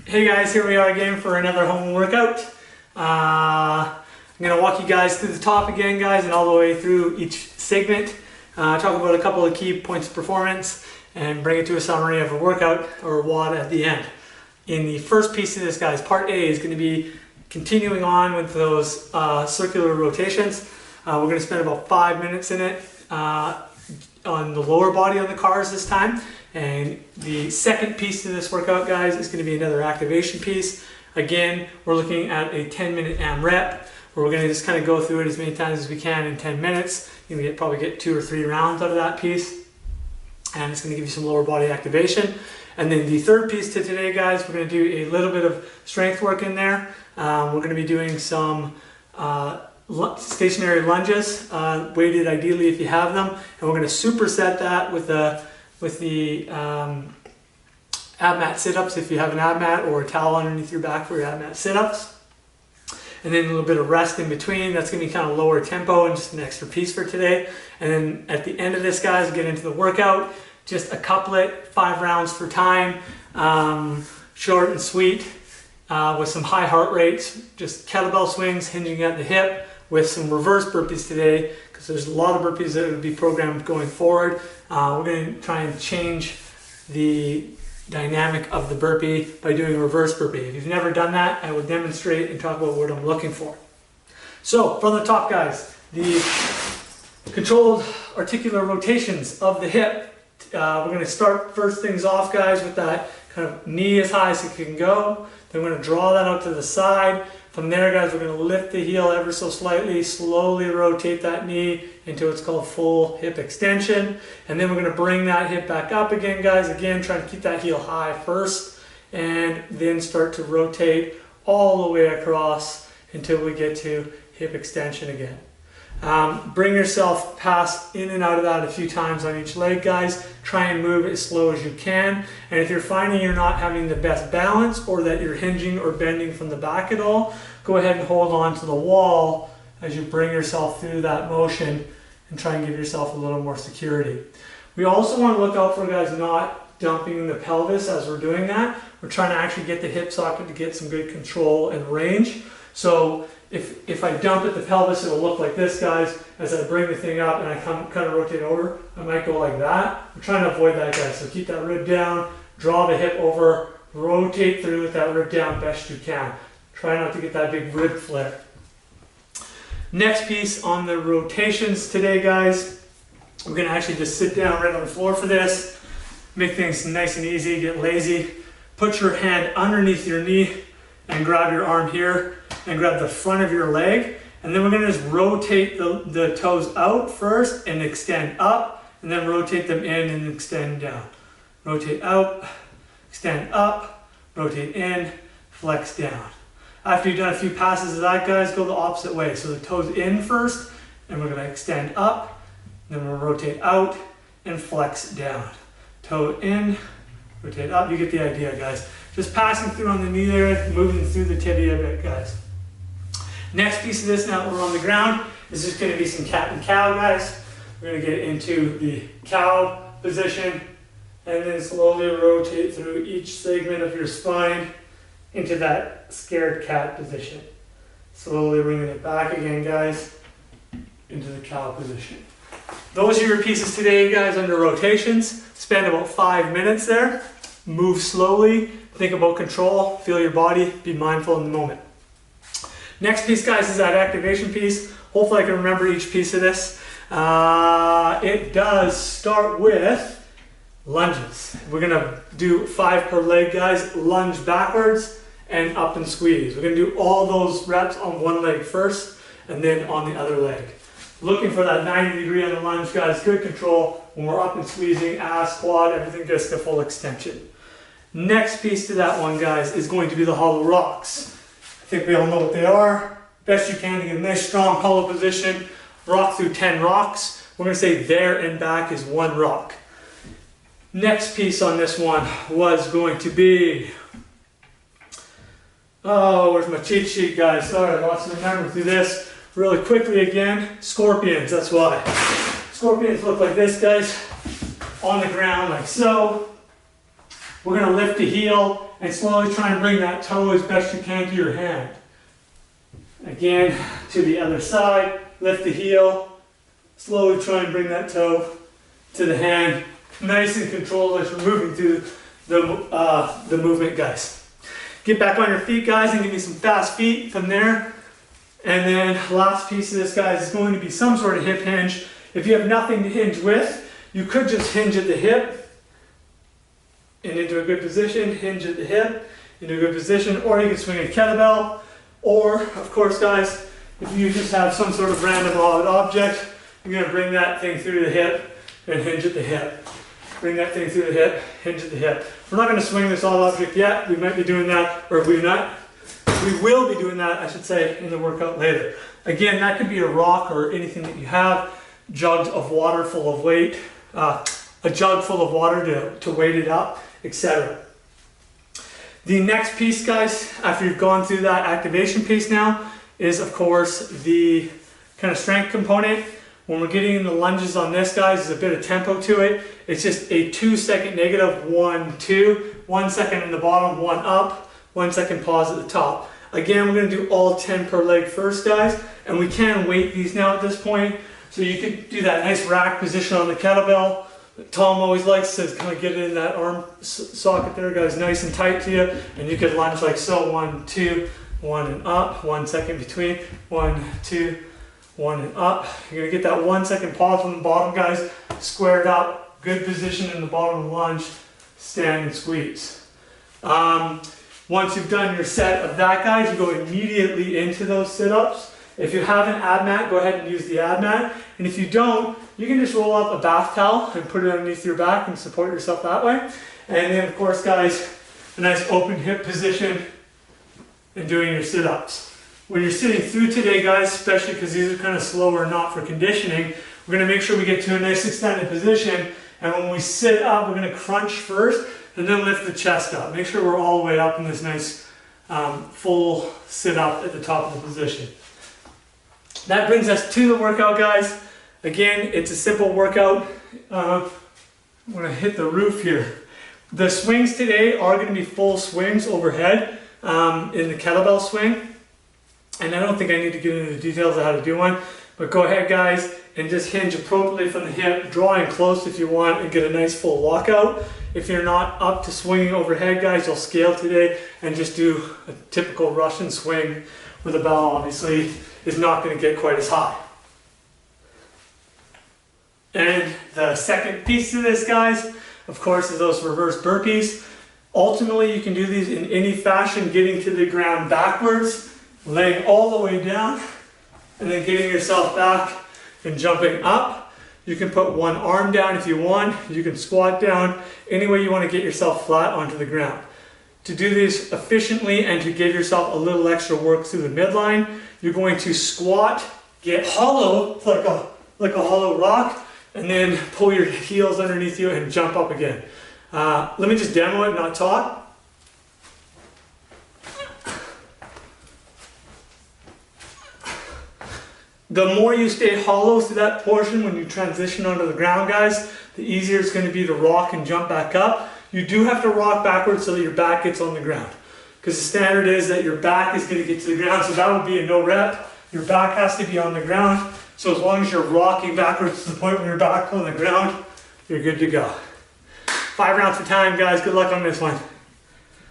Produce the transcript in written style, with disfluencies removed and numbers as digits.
Hey guys, here we are again for another home workout. I'm going to walk you guys through the top again, guys, and all the way through each segment. Talk about a couple of key points of performance and bring it to a summary of a workout or a WOD at the end. In the first piece of this, guys, part A is going to be continuing on with those circular rotations. We're going to spend about 5 minutes in it on the lower body on the cars this time. And the second piece to this workout, guys, is going to be another activation piece. Again, we're looking at a 10-minute AMRAP, where we're going to just kind of go through it as many times as we can in 10 minutes. You can probably get 2 or 3 rounds out of that piece. And it's going to give you some lower body activation. And then the third piece to today, guys, we're going to do a little bit of strength work in there. We're going to be doing some stationary lunges, weighted ideally if you have them. And we're going to superset that with the ab mat sit-ups if you have an ab mat, or a towel underneath your back for your ab mat sit-ups. And then a little bit of rest in between. That's going to be kind of lower tempo and just an extra piece for today. And then at the end of this, guys, get into the workout. Just a couplet, 5 rounds for time, short and sweet, with some high heart rates, just kettlebell swings hinging at the hip, with some reverse burpees today, because there's a lot of burpees that would be programmed going forward. We're going to try and change the dynamic of the burpee by doing a reverse burpee. If you've never done that, I will demonstrate and talk about what I'm looking for. So from the top, guys, the controlled articular rotations of the hip. We're going to start first things off, guys, with that kind of knee as high as it can go. Then we're going to draw that out to the side. From there, guys, we're going to lift the heel ever so slightly, slowly rotate that knee into what's called full hip extension. And then we're going to bring that hip back up again, guys. Again, trying to keep that heel high first, and then start to rotate all the way across until we get to hip extension again. Bring yourself past in and out of that a few times on each leg, guys. Try and move it as slow as you can. And if you're finding you're not having the best balance, or that you're hinging or bending from the back at all, go ahead and hold on to the wall as you bring yourself through that motion and try and give yourself a little more security. We also want to look out for, guys, not dumping the pelvis as we're doing that. We're trying to actually get the hip socket to get some good control and range. So if I dump at the pelvis, it'll look like this, guys. As I bring the thing up and I kind of rotate over, I might go like that. We're trying to avoid that, guys. So keep that rib down, draw the hip over, rotate through with that rib down best you can. Try not to get that big rib flare. Next piece on the rotations today, guys, we're going to actually just sit down right on the floor for this. Make things nice and easy, get lazy. Put your hand underneath your knee and grab your arm here and grab the front of your leg. And then we're going to just rotate the toes out first and extend up, and then rotate them in and extend down. Rotate out, extend up, rotate in, flex down. After you've done a few passes of that, guys, go the opposite way. So the toes in first, and we're going to extend up, then we'll rotate out and flex down. Toe in, rotate up. You get the idea, guys. Just passing through on the knee there, moving through the tibia a bit, guys. Next piece of this, now that we're on the ground, is just going to be some cat and cow, guys. We're going to get into the cow position and then slowly rotate through each segment of your spine into that scared cat position. Slowly bringing it back again, guys, into the cow position. Those are your pieces today, guys, under rotations. Spend about 5 minutes there. Move slowly. Think about control. Feel your body. Be mindful in the moment. Next piece, guys, is that activation piece. Hopefully I can remember each piece of this. It does start with lunges. We're going to do 5 per leg, guys. Lunge backwards and up and squeeze. We're going to do all those reps on one leg first and then on the other leg. Looking for that 90-degree on the lunge, guys. Good control. When we're up and squeezing, ass, quad, everything gets to full extension. Next piece to that one, guys, is going to be the hollow rocks. I think we all know what they are. Best you can to get a nice strong hollow position. Rock through 10 rocks. We're going to say there and back is 1 rock. Next piece on this one was going to be, oh, where's my cheat sheet, guys? Sorry, lots to remember through this really quickly again. Scorpions, that's why. Scorpions look like this, guys, on the ground like so. We're going to lift the heel and slowly try and bring that toe as best you can to your hand. Again, to the other side, lift the heel, slowly try and bring that toe to the hand. Nice and controlled as you're moving through the movement, guys. Get back on your feet, guys, and give me some fast feet from there. And then last piece of this, guys, is going to be some sort of hip hinge. If you have nothing to hinge with, you could just hinge at the hip and into a good position, hinge at the hip, into a good position, or you can swing a kettlebell. Or, of course, guys, if you just have some sort of random odd object, you're going to bring that thing through the hip and hinge at the hip. Bring that thing through the hip, hinge at the hip. We're not going to swing this odd object yet. We might be doing that, or we will be doing that, I should say, in the workout later. Again, that could be a rock or anything that you have, jugs of water full of weight, a jug full of water to weight it up, etc. The next piece, guys, after you've gone through that activation piece now, is of course the kind of strength component. When we're getting into lunges on this, guys, there's a bit of tempo to it. It's just a 2-second negative, 1, 2, 1 second in the bottom, 1 up, 1 second pause at the top. Again, we're going to do all 10 per leg first, guys, and we can weight these now at this point. So you can do that nice rack position on the kettlebell. Tom always likes to kind of get it in that arm socket there, guys, nice and tight to you, and you can lunge like so, 1, 2, 1 and up, 1 second between, 1, 2, 1 and up. You're gonna get that 1 second pause from the bottom, guys, squared up, good position in the bottom lunge, stand and squeeze. Once you've done your set of that, guys, you go immediately into those sit-ups. If you have an ab mat, go ahead and use the ab mat, and if you don't, you can just roll up a bath towel and put it underneath your back and support yourself that way. And then, of course, guys, a nice open hip position and doing your sit-ups. When you're sitting through today, guys, especially because these are kind of slower, not for conditioning, we're going to make sure we get to a nice extended position. And when we sit up, we're going to crunch first and then lift the chest up. Make sure we're all the way up in this nice full sit-up at the top of the position. That brings us to the workout, guys. Again, it's a simple workout. I'm going to hit the roof here. The swings today are going to be full swings overhead in the kettlebell swing. And I don't think I need to get into the details of how to do one. But go ahead, guys, and just hinge appropriately from the hip. Draw in close if you want and get a nice full lockout. If you're not up to swinging overhead, guys, you'll scale today and just do a typical Russian swing with a bell, obviously, is not going to get quite as high. And the second piece to this, guys, of course, is those reverse burpees. Ultimately, you can do these in any fashion, getting to the ground backwards, laying all the way down, and then getting yourself back and jumping up. You can put one arm down if you want. You can squat down. Any way you want to get yourself flat onto the ground. To do these efficiently and to give yourself a little extra work through the midline, you're going to squat, get hollow like a hollow rock, and then pull your heels underneath you and jump up again. Let me just demo it, not talk. The more you stay hollow through that portion when you transition onto the ground, guys, the easier it's going to be to rock and jump back up. You do have to rock backwards so that your back gets on the ground. Because the standard is that your back is going to get to the ground, so that would be a no rep. Your back has to be on the ground. So as long as you're rocking backwards to the point where your back's on the ground, you're good to go. 5 rounds for time, guys. Good luck on this one.